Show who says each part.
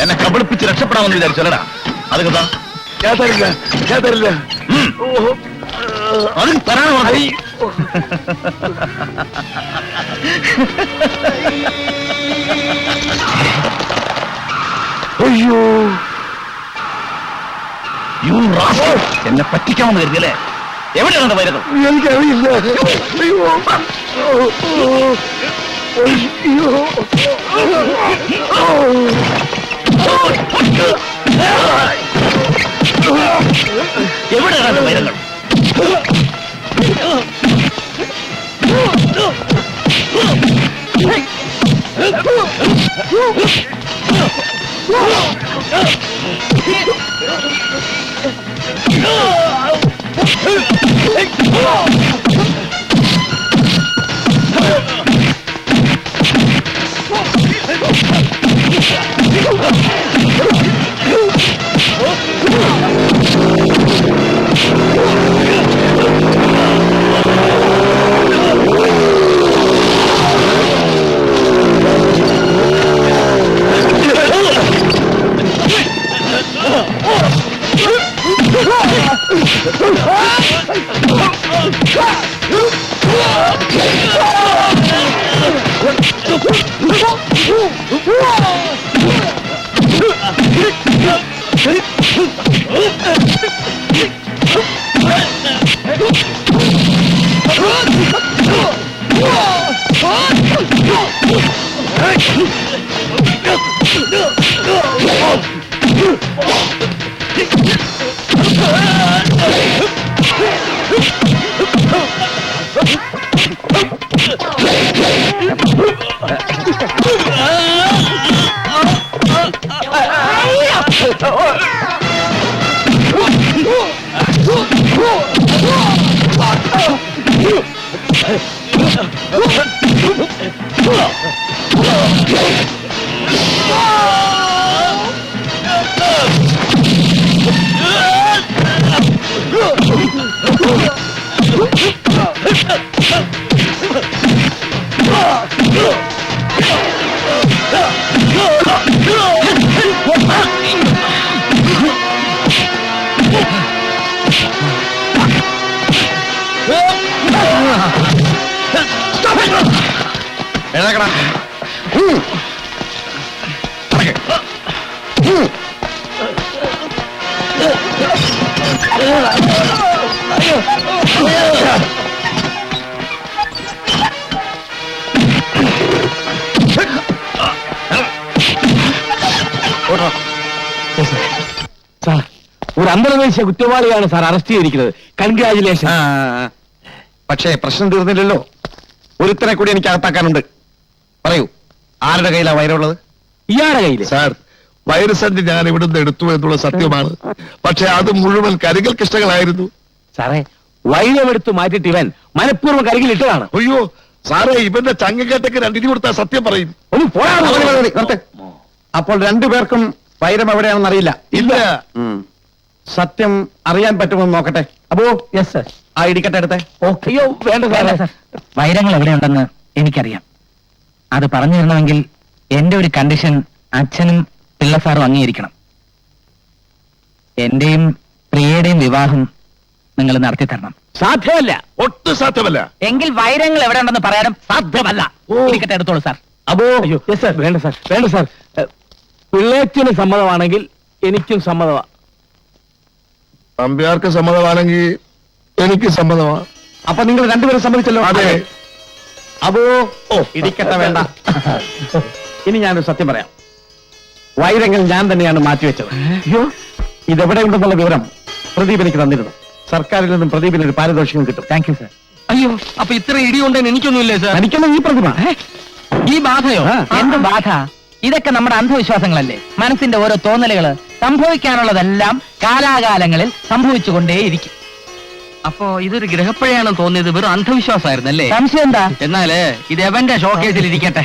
Speaker 1: എന്നെ കബളിപ്പിച്ച് രക്ഷപ്പെടാമെന്ന് വിചാരിച്ചല്ലടാ. അത് കഥാ
Speaker 2: ഞാൻ തരില്ല, ഞാൻ തരില്ല.
Speaker 1: അത് തരാനോ?
Speaker 2: അയ്യോ,
Speaker 1: എന്നെ പറ്റിക്കാമെന്ന് കരുതിയല്ലേ? എവിടെയാണ് വൈരകം?
Speaker 2: എനിക്കറിയില്ല. അയ്യോ,
Speaker 1: എവിടെയാണ് വൈരങ്ങൾ?
Speaker 2: സാർ, ഒരു അന്തർദേശീയ കുറ്റവാളിയാണ് സാർ അറസ്റ്റ് ചെയ്തിരിക്കുന്നത്. കൺഗ്രാജുലേഷൻ.
Speaker 1: പക്ഷേ പ്രശ്നം തീർന്നില്ലല്ലോ. ഒരുത്തനെ കൂടി എനിക്ക് അകത്താക്കാനുണ്ട്. പറയൂ, ആരുടെ കയ്യിലാ വൈരമുള്ളത്?
Speaker 2: ഇയാളുടെ കയ്യിൽ.
Speaker 3: സാർ, വൈറസന്റ് ഞാൻ ഇവിടുന്ന് എടുത്തു എന്നുള്ള സത്യമാണ്. പക്ഷെ അത് മുഴുവൻ കരികൽ കൃഷ്ണകളായിരുന്നു.
Speaker 2: സാറേ, വൈരമെടുത്ത് മാറ്റിട്ട് ഇവൻ മനഃപൂർവ്വം കരികിൽ ഇട്ടതാണ്.
Speaker 3: അയ്യോ സാറേ, ഇവന്റെ ചങ്ങക്കേട്ടക്ക് രണ്ടിന് കൊടുത്താൽ സത്യം പറയും.
Speaker 2: ഒന്ന് പോയാ
Speaker 1: അപ്പോൾ രണ്ടുപേർക്കും വൈരം എവിടെയാണെന്ന് അറിയില്ല.
Speaker 3: ഇല്ല.
Speaker 1: സത്യം അറിയാൻ പറ്റുമെന്ന് നോക്കട്ടെ. അപ്പോ
Speaker 2: യെസ് സർ.
Speaker 1: ആ ഇടിക്കട്ടെ എടുത്തേ.
Speaker 2: അയ്യോ വേണ്ട സാറേ.
Speaker 4: വൈരങ്ങൾ എവിടെയുണ്ടെന്ന് എനിക്കറിയാം. അത് പറഞ്ഞു തരണമെങ്കിൽ എന്റെ ഒരു കണ്ടീഷൻ അച്ഛനും പിള്ള സാറും അംഗീകരിക്കണം. എന്റെയും പ്രിയയുടെയും വിവാഹം നിങ്ങൾ നടത്തി തരണം.
Speaker 2: സാധ്യമല്ല.
Speaker 3: ഒട്ടും സാധ്യമല്ല.
Speaker 4: എങ്കിൽ വൈരങ്ങൾ എവിടെ ഉണ്ടെന്ന് പറയാനും സാധ്യമല്ല. ഇടിക്കട്ടെ എടുത്തോളൂ സാർ.
Speaker 2: അപ്പോ അയ്യോ യെസ് സാർ. വേണ്ട സാർ, വേണ്ട സാർ. പിള്ളേച്ചന് സമ്മതമാണെങ്കിൽ എനിക്കും സമ്മതമാ.
Speaker 3: അമ്പ്യാർക്ക് സമ്മതമാണെങ്കിൽ എനിക്ക് സമ്മതമാണ്.
Speaker 1: അപ്പൊ നിങ്ങൾ രണ്ടുപേരും സമ്മതിച്ചല്ലോ?
Speaker 3: അതെ.
Speaker 1: അപ്പോ ഇടിക്കട്ടെ വേണ്ട. ഇനി ഞാനൊരു സത്യം പറയാം. വൈരങ്ങൾ ഞാൻ തന്നെയാണ് മാറ്റിവെച്ചത്.
Speaker 2: അയ്യോ,
Speaker 1: ഇതെവിടെയുണ്ടെന്നുള്ള വിവരം പ്രദീപ് എനിക്ക് തന്നിരുന്നു. സർക്കാരിൽ നിന്നും പ്രദീപിന് ഒരു പാരിതോഷികം കിട്ടും.
Speaker 4: Thank you sir.
Speaker 2: അയ്യോ, അപ്പൊ ഇത്ര ഇടിയുണ്ടെന്ന് എനിക്കൊന്നുമില്ലേ സാർ?
Speaker 1: എനിക്കൊന്നും ഈ പ്രതിമ
Speaker 4: ഈ ബാധയോ? എന്ത് ബാധ? ഇതൊക്കെ നമ്മുടെ അന്ധവിശ്വാസങ്ങളല്ലേ. മനസ്സിന്റെ ഓരോ തോന്നലുകള് സംഭവിക്കാനുള്ളതെല്ലാം കാലാകാലങ്ങളിൽ സംഭവിച്ചുകൊണ്ടേയിരിക്കും.
Speaker 2: അപ്പോ ഇതൊരു ഗ്രഹപ്പഴയാണെന്ന് തോന്നിയത് വെറും അന്ധവിശ്വാസമായിരുന്നല്ലേ?
Speaker 4: സംശയം എന്താ?
Speaker 2: എന്നാലേ ഇത് എവന്റെ ഷോക്കേസിൽ ഇരിക്കട്ടെ.